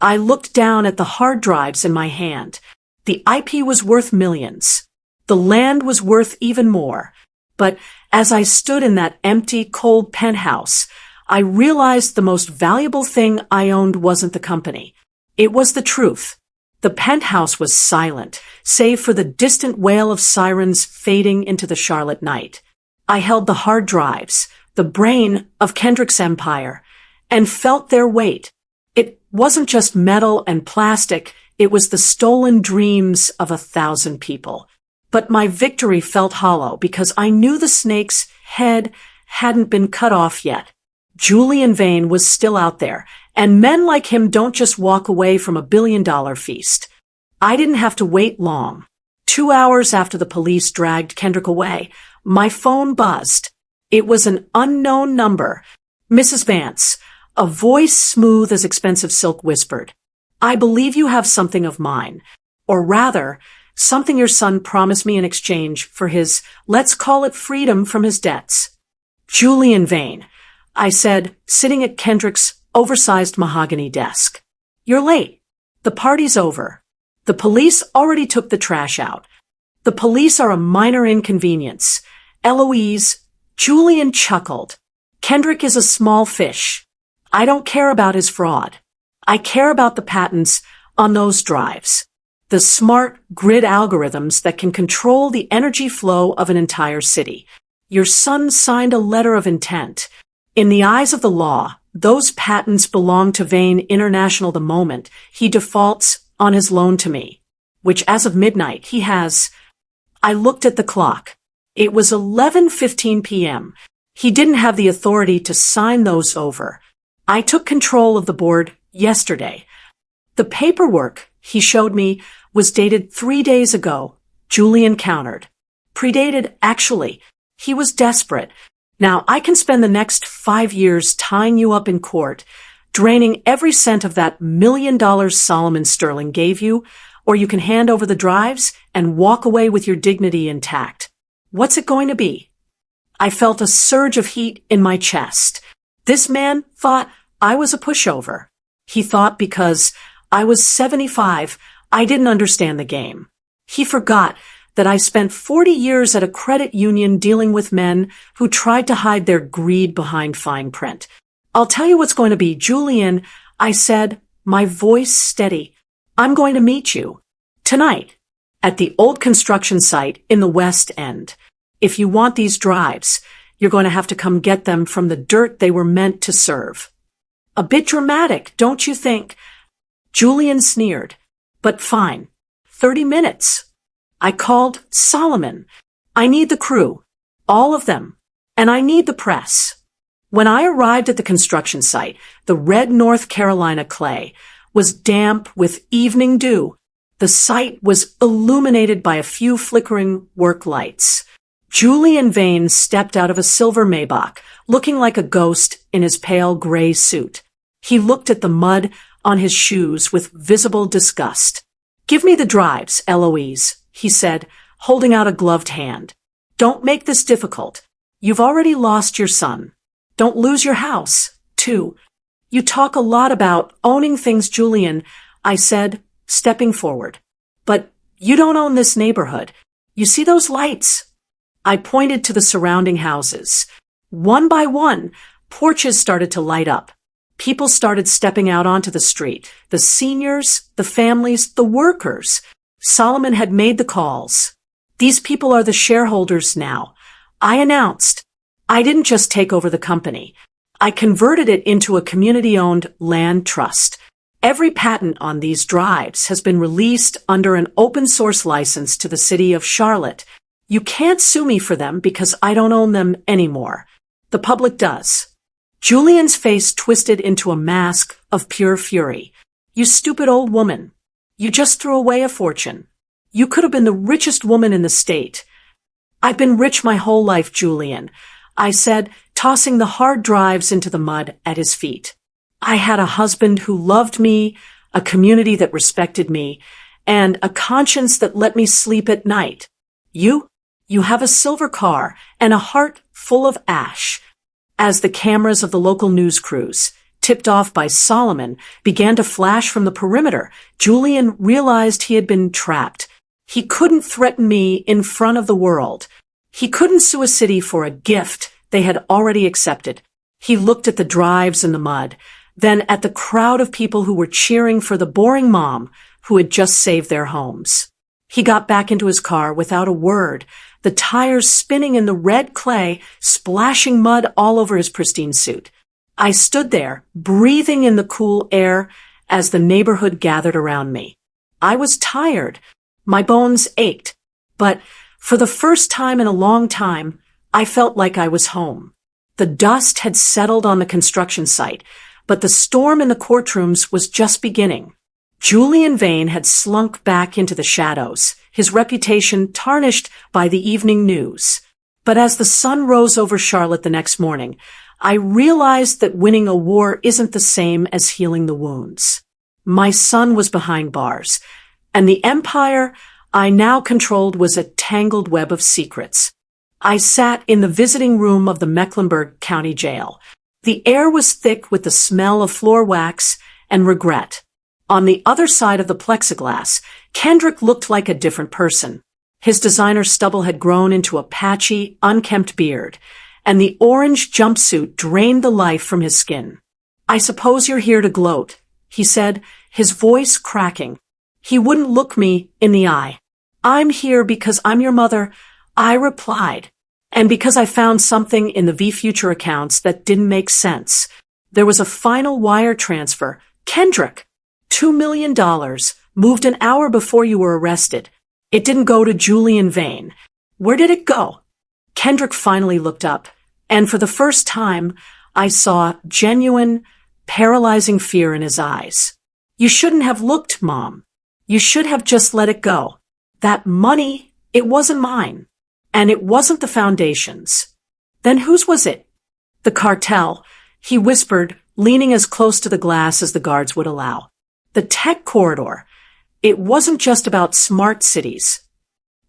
I looked down at the hard drives in my hand. The IP was worth millions. The land was worth even more. But as I stood in that empty, cold penthouse, I realized the most valuable thing I owned wasn't the company. It was the truth. The penthouse was silent, save for the distant wail of sirens fading into the Charlotte night. I held the hard drives, the brain of Kendrick's empire, and felt their weight. It wasn't just metal and plastic, it was the stolen dreams of 1,000 people. But my victory felt hollow because I knew the snake's head hadn't been cut off yet. Julian Vane was still out there, and men like him don't just walk away from a billion-dollar feast. I didn't have to wait long. 2 hours after the police dragged Kendrick away, my phone buzzed. It was an unknown number. Mrs. Vance, a voice smooth as expensive silk whispered, I believe you have something of mine. Or rather, something your son promised me in exchange for his, let's call it freedom from his debts. Julian Vane, I said, sitting at Kendrick's oversized mahogany desk. You're late. The party's over. The police already took the trash out. The police are a minor inconvenience. Eloise, Julian chuckled. Kendrick is a small fish. I don't care about his fraud. I care about the patents on those drives. The smart grid algorithms that can control the energy flow of an entire city. Your son signed a letter of intent. In the eyes of the law, those patents belong to Vane International the moment he defaults on his loan to me, which as of midnight he has. I looked at the clock. It was 11:15 p.m. He didn't have the authority to sign those over. I took control of the board yesterday. The paperwork he showed me was dated 3 days ago, Julian countered. Predated, actually. He was desperate. Now I can spend the next 5 years tying you up in court, draining every cent of that $1 million Solomon Sterling gave you, or you can hand over the drives and walk away with your dignity intact. What's it going to be? I felt a surge of heat in my chest. This man thought I was a pushover. He thought because I was 75, I didn't understand the game. He forgot that I spent 40 years at a credit union dealing with men who tried to hide their greed behind fine print. I'll tell you what's going to be, Julian, I said, my voice steady. I'm going to meet you. Tonight. At the old construction site in the West End. If you want these drives, you're going to have to come get them from the dirt they were meant to serve. A bit dramatic, don't you think? Julian sneered. But fine. 30 minutes. I called Solomon. I need the crew. All of them. And I need the press. When I arrived at the construction site, the red North Carolina clay was damp with evening dew. The site was illuminated by a few flickering work lights. Julian Vane stepped out of a silver Maybach, looking like a ghost in his pale gray suit. He looked at the mud on his shoes with visible disgust. Give me the drives, Eloise, he said, holding out a gloved hand. Don't make this difficult. You've already lost your son. Don't lose your house, too. You talk a lot about owning things, Julian, I said, stepping forward. But you don't own this neighborhood. You see those lights? I pointed to the surrounding houses. One by one, porches started to light up. People started stepping out onto the street. The seniors, the families, the workers. Solomon had made the calls. These people are the shareholders now. I announced. I didn't just take over the company. I converted it into a community-owned land trust. Every patent on these drives has been released under an open-source license to the city of Charlotte. You can't sue me for them because I don't own them anymore. The public does. Julian's face twisted into a mask of pure fury. You stupid old woman. You just threw away a fortune. You could have been the richest woman in the state. I've been rich my whole life, Julian, I said, tossing the hard drives into the mud at his feet. I had a husband who loved me, a community that respected me, and a conscience that let me sleep at night. You have a silver car and a heart full of ash. As the cameras of the local news crews, tipped off by Solomon, began to flash from the perimeter, Julian realized he had been trapped. He couldn't threaten me in front of the world. He couldn't sue a city for a gift they had already accepted. He looked at the drives in the mud, then at the crowd of people who were cheering for the boring mom who had just saved their homes. He got back into his car without a word, the tires spinning in the red clay, splashing mud all over his pristine suit. I stood there, breathing in the cool air as the neighborhood gathered around me. I was tired. My bones ached. But for the first time in a long time, I felt like I was home. The dust had settled on the construction site, but the storm in the courtrooms was just beginning. Julian Vane had slunk back into the shadows, his reputation tarnished by the evening news. But as the sun rose over Charlotte the next morning, I realized that winning a war isn't the same as healing the wounds. My son was behind bars, and the empire I now controlled was a tangled web of secrets. I sat in the visiting room of the Mecklenburg County Jail. The air was thick with the smell of floor wax and regret. On the other side of the plexiglass, Kendrick looked like a different person. His designer stubble had grown into a patchy, unkempt beard, and the orange jumpsuit drained the life from his skin. I suppose you're here to gloat, he said, his voice cracking. He wouldn't look me in the eye. I'm here because I'm your mother, I replied, and because I found something in the V-Future accounts that didn't make sense. There was a final wire transfer. Kendrick, $2 million, moved an hour before you were arrested. It didn't go to Julian Vane. Where did it go? Kendrick finally looked up, and for the first time, I saw genuine, paralyzing fear in his eyes. You shouldn't have looked, Mom. You should have just let it go. That money, it wasn't mine. And it wasn't the Foundation's. Then whose was it? The cartel, he whispered, leaning as close to the glass as the guards would allow. The tech corridor. It wasn't just about smart cities.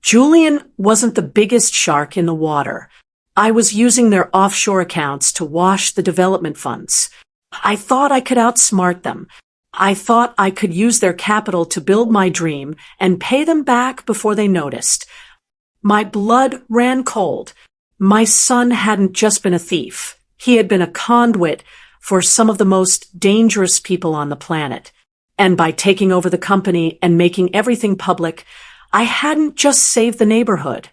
Julian wasn't the biggest shark in the water. I was using their offshore accounts to wash the development funds. I thought I could outsmart them. I thought I could use their capital to build my dream and pay them back before they noticed. My blood ran cold. My son hadn't just been a thief. He had been a conduit for some of the most dangerous people on the planet. And by taking over the company and making everything public, I hadn't just saved the neighborhood.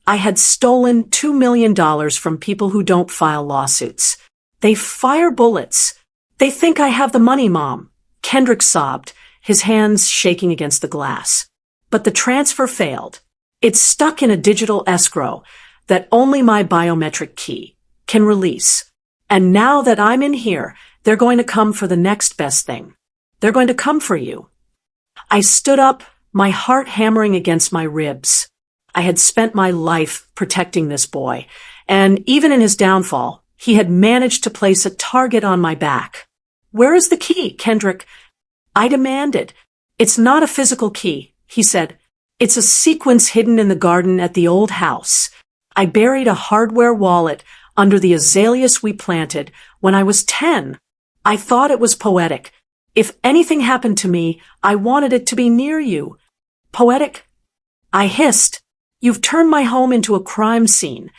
I had stolen $2 million from people who don't file lawsuits. They fire bullets. They think I have the money, Mom. Kendrick sobbed, his hands shaking against the glass. But the transfer failed. It's stuck in a digital escrow that only my biometric key can release. And now that I'm in here, they're going to come for the next best thing. They're going to come for you. I stood up, my heart hammering against my ribs. I had spent my life protecting this boy, and even in his downfall, he had managed to place a target on my back. Where is the key, Kendrick? I demanded. It's not a physical key, he said. It's a sequence hidden in the garden at the old house. I buried a hardware wallet under the azaleas we planted when I was 10. I thought it was poetic. If anything happened to me, I wanted it to be near you. Poetic? I hissed. You've turned my home into a crime scene.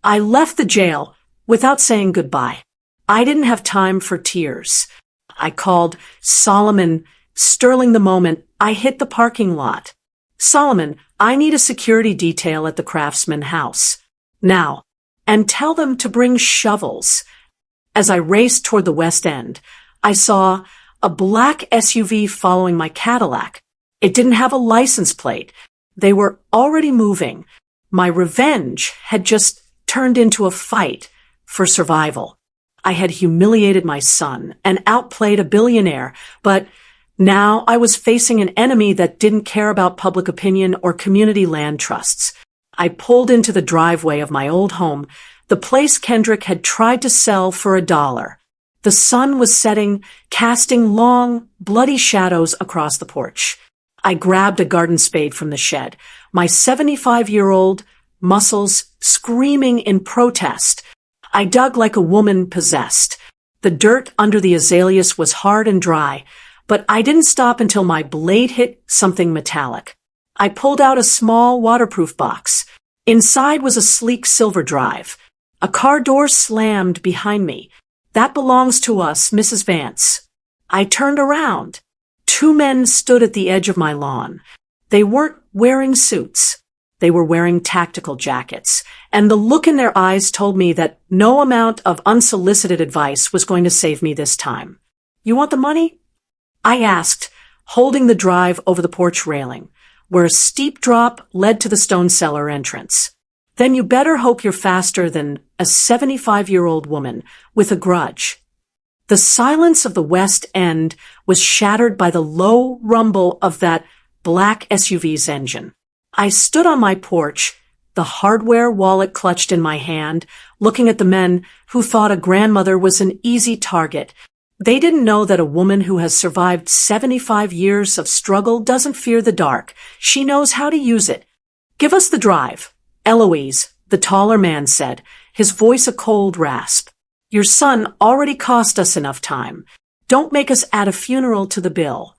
I left the jail, without saying goodbye. I didn't have time for tears. I called Solomon, sterling the moment I hit the parking lot. Solomon, I need a security detail at the Craftsman house. Now. And tell them to bring shovels. As I raced toward the West End, I saw a black SUV following my Cadillac. It didn't have a license plate. They were already moving. My revenge had just turned into a fight for survival. I had humiliated my son and outplayed a billionaire, but now I was facing an enemy that didn't care about public opinion or community land trusts. I pulled into the driveway of my old home, the place Kendrick had tried to sell for $1. The sun was setting, casting long, bloody shadows across the porch. I grabbed a garden spade from the shed, my 75-year-old muscles screaming in protest. I dug like a woman possessed. The dirt under the azaleas was hard and dry, but I didn't stop until my blade hit something metallic. I pulled out a small waterproof box. Inside was a sleek silver drive. A car door slammed behind me. That belongs to us, Mrs. Vance. I turned around. 2 men stood at the edge of my lawn. They weren't wearing suits. They were wearing tactical jackets, and the look in their eyes told me that no amount of unsolicited advice was going to save me this time. You want the money? I asked, holding the drive over the porch railing, where a steep drop led to the stone cellar entrance. Then you better hope you're faster than a 75-year-old woman with a grudge. The silence of the West End was shattered by the low rumble of that black SUV's engine. I stood on my porch, the hardware wallet clutched in my hand, looking at the men who thought a grandmother was an easy target. They didn't know that a woman who has survived 75 years of struggle doesn't fear the dark. She knows how to use it. Give us the drive, Eloise, the taller man said, his voice a cold rasp. Your son already cost us enough time. Don't make us add a funeral to the bill.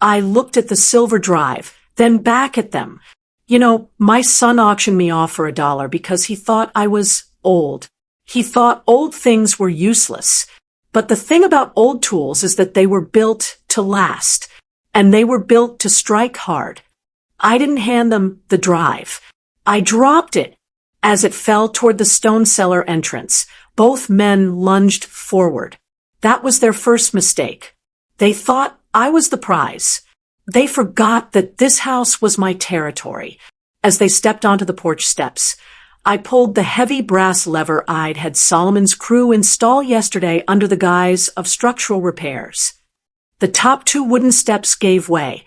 I looked at the silver drive, then back at them. You know, my son auctioned me off for $1 because he thought I was old. He thought old things were useless. But the thing about old tools is that they were built to last, and they were built to strike hard. I didn't hand them the drive. I dropped it. As it fell toward the stone cellar entrance, both men lunged forward. That was their first mistake. They thought I was the prize. They forgot that this house was my territory. As they stepped onto the porch steps, I pulled the heavy brass lever I'd had Solomon's crew install yesterday under the guise of structural repairs. The top 2 wooden steps gave way,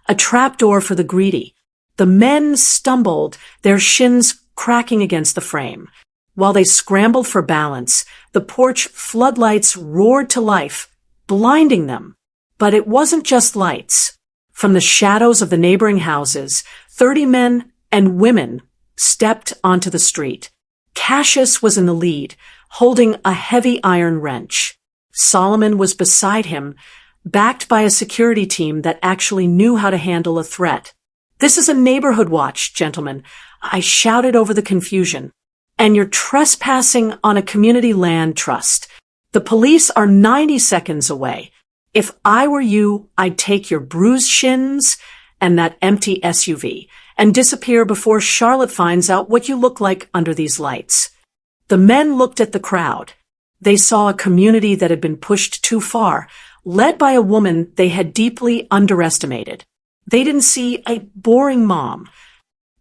a trapdoor for the greedy. The men stumbled, their shins cracking against the frame. While they scrambled for balance, the porch floodlights roared to life, blinding them. But it wasn't just lights. From the shadows of the neighboring houses, 30 men and women stepped onto the street. Cassius was in the lead, holding a heavy iron wrench. Solomon was beside him, backed by a security team that actually knew how to handle a threat. This is a neighborhood watch, gentlemen, I shouted over the confusion. And you're trespassing on a community land trust. The police are 90 seconds away. If I were you, I'd take your bruised shins and that empty SUV and disappear before Charlotte finds out what you look like under these lights. The men looked at the crowd. They saw a community that had been pushed too far, led by a woman they had deeply underestimated. They didn't see a boring mom.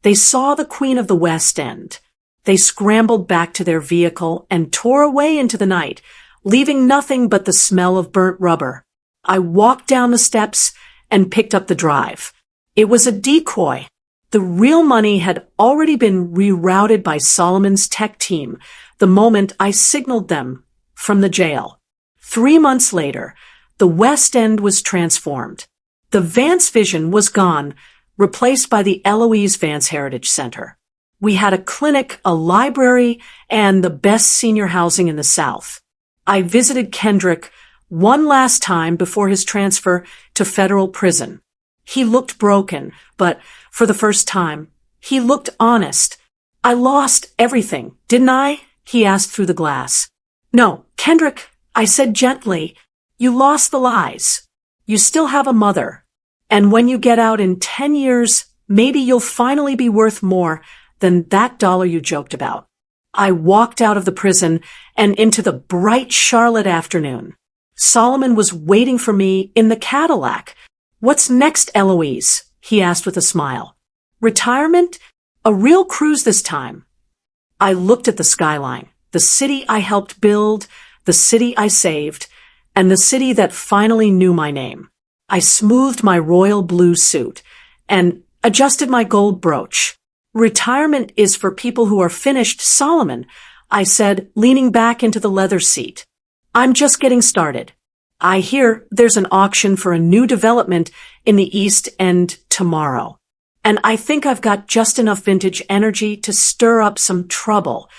They saw the Queen of the West End. They scrambled back to their vehicle and tore away into the night, leaving nothing but the smell of burnt rubber. I walked down the steps and picked up the drive. It was a decoy. The real money had already been rerouted by Solomon's tech team the moment I signaled them from the jail. 3 months later, the West End was transformed. The Vance Vision was gone, replaced by the Eloise Vance Heritage Center. We had a clinic, a library, and the best senior housing in the South. I visited Kendrick one last time before his transfer to federal prison. He looked broken, but for the first time, he looked honest. I lost everything, didn't I? he asked through the glass. No, Kendrick, I said gently, you lost the lies. You still have a mother. And when you get out in 10 years, maybe you'll finally be worth more than that dollar you joked about. I walked out of the prison and into the bright Charlotte afternoon. Solomon was waiting for me in the Cadillac. What's next, Eloise? He asked with a smile. Retirement? A real cruise this time. I looked at the skyline, the city I helped build, the city I saved, and the city that finally knew my name. I smoothed my royal blue suit and adjusted my gold brooch. Retirement is for people who are finished, Solomon, I said, leaning back into the leather seat. I'm just getting started. I hear there's an auction for a new development in the East End tomorrow. And I think I've got just enough vintage energy to stir up some trouble.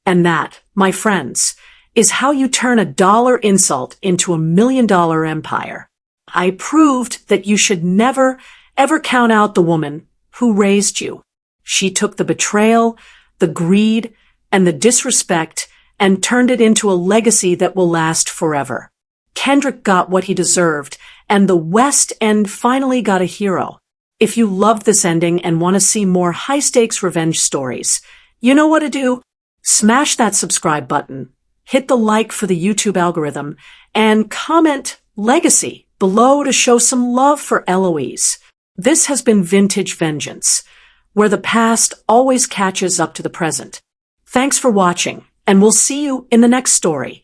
And that, my friends, is how you turn a dollar insult into $1 million empire. I proved that you should never, ever count out the woman who raised you. She took the betrayal, the greed, and the disrespect and turned it into a legacy that will last forever. Kendrick got what he deserved, and the West End finally got a hero. If you loved this ending and want to see more high-stakes revenge stories, you know what to do. Smash that subscribe button, hit the like for the YouTube algorithm, and comment legacy below to show some love for Eloise. This has been Vintage Vengeance, where the past always catches up to the present. Thanks for watching, and we'll see you in the next story.